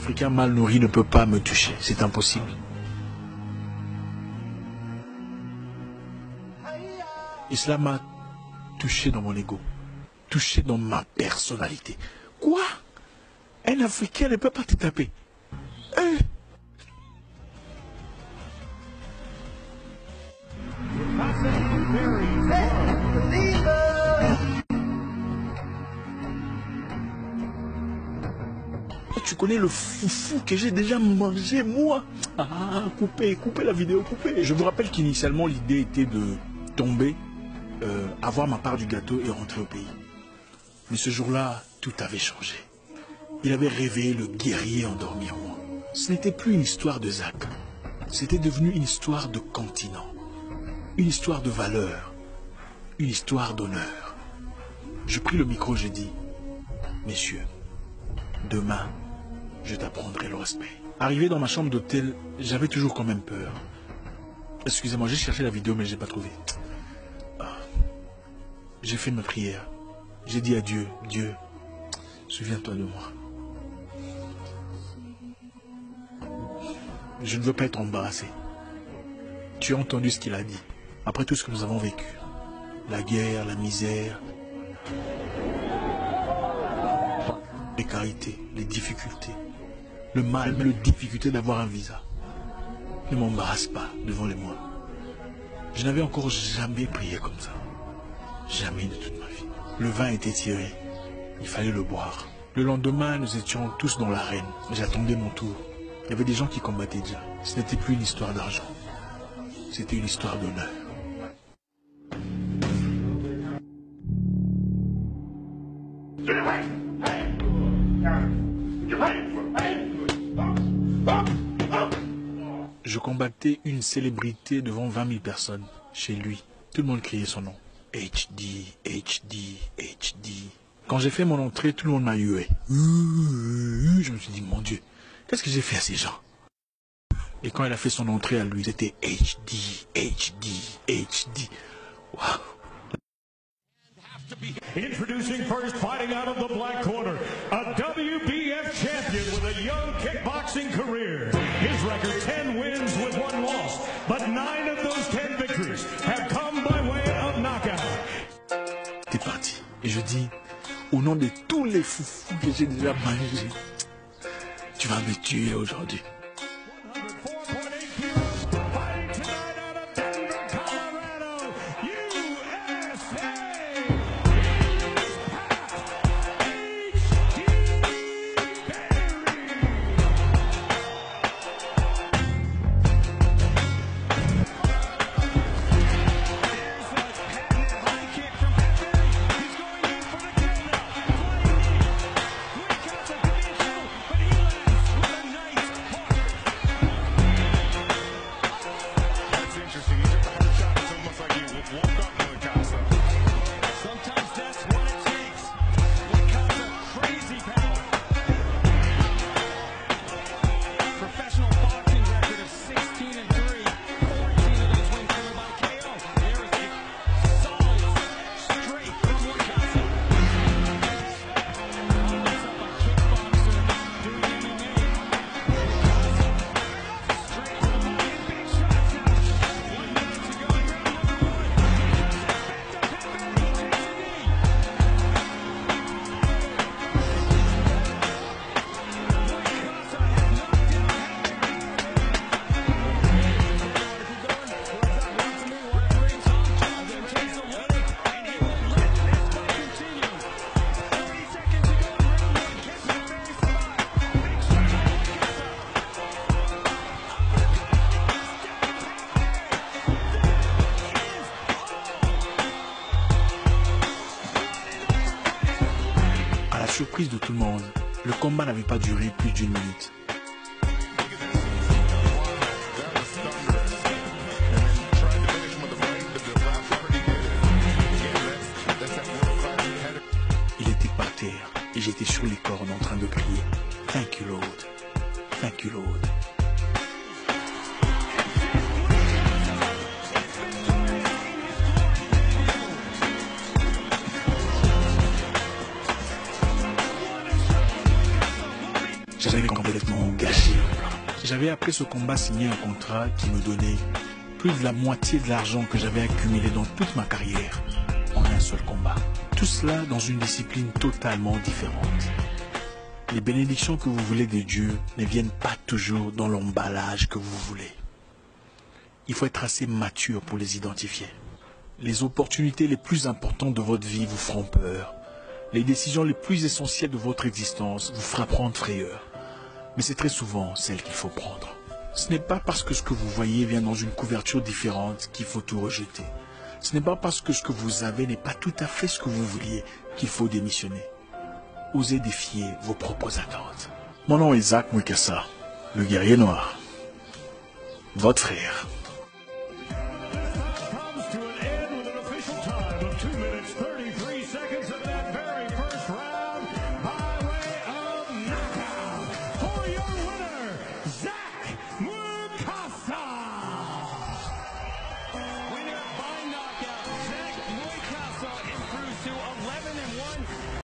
L'Africain mal nourri ne peut pas me toucher, c'est impossible. Et cela m'a touché dans mon ego, touché dans ma personnalité. Quoi? Un Africain ne peut pas te taper. Tu connais le foufou que j'ai déjà mangé, moi? Ah, coupez la vidéo, coupez. Je vous rappelle qu'initialement, l'idée était de tomber, avoir ma part du gâteau et rentrer au pays. Mais ce jour-là, tout avait changé. Il avait réveillé le guerrier endormi en moi. Ce n'était plus une histoire de Zach. C'était devenu une histoire de continent. Une histoire de valeur. Une histoire d'honneur. Je pris le micro, j'ai dit, messieurs, demain, je t'apprendrai le respect. Arrivé dans ma chambre d'hôtel, j'avais toujours quand même peur. Excusez-moi, j'ai cherché la vidéo, mais je n'ai pas trouvé. J'ai fait ma prière. J'ai dit à Dieu, Dieu, souviens-toi de moi. Je ne veux pas être embarrassé. Tu as entendu ce qu'il a dit. Après tout ce que nous avons vécu. La guerre, la misère, les précarités, les difficultés, le mal, mais la difficulté d'avoir un visa. Ne m'embarrasse pas devant les mois. Je n'avais encore jamais prié comme ça. Jamais de toute ma vie. Le vin était tiré. Il fallait le boire. Le lendemain, nous étions tous dans l'arène. J'attendais mon tour. Il y avait des gens qui combattaient déjà. Ce n'était plus une histoire d'argent. C'était une histoire d'honneur. Je combattais une célébrité devant 20 000 personnes chez lui. Tout le monde criait son nom. HD, HD, HD. Quand j'ai fait mon entrée, tout le monde m'a hué. Je me suis dit, mon Dieu, qu'est-ce que j'ai fait à ces gens? Et quand il a fait son entrée à lui, c'était HD, HD, HD. Wow. Introducing first, fighting out of the black corner, a WBF champion with a young kickboxing career. His record 10 wins with 1 loss, but 9 of those 10 victories have come by way of knockout. T'es parti. Et je dis, au nom de tous les foufous que j'ai déjà mangés, tu vas me tuer aujourd'hui. Surprise de tout le monde, le combat n'avait pas duré plus d'1 minute. Il était par terre et j'étais sur les cordes en train de crier « Thank you Lord, thank you Lord ». j'avais complètement gâché le plan. J'avais après ce combat signé un contrat qui me donnait plus de la moitié de l'argent que j'avais accumulé dans toute ma carrière en un seul combat. Tout cela dans une discipline totalement différente. Les bénédictions que vous voulez de Dieu ne viennent pas toujours dans l'emballage que vous voulez. Il faut être assez mature pour les identifier. Les opportunités les plus importantes de votre vie vous feront peur. Les décisions les plus essentielles de votre existence vous feront prendre frayeur. Mais c'est très souvent celles qu'il faut prendre. Ce n'est pas parce que ce que vous voyez vient dans une couverture différente qu'il faut tout rejeter. Ce n'est pas parce que ce que vous avez n'est pas tout à fait ce que vous vouliez qu'il faut démissionner. Osez défier vos propres attentes. Mon nom est Isaac Mwikassa, le guerrier noir. Votre frère. For your winner,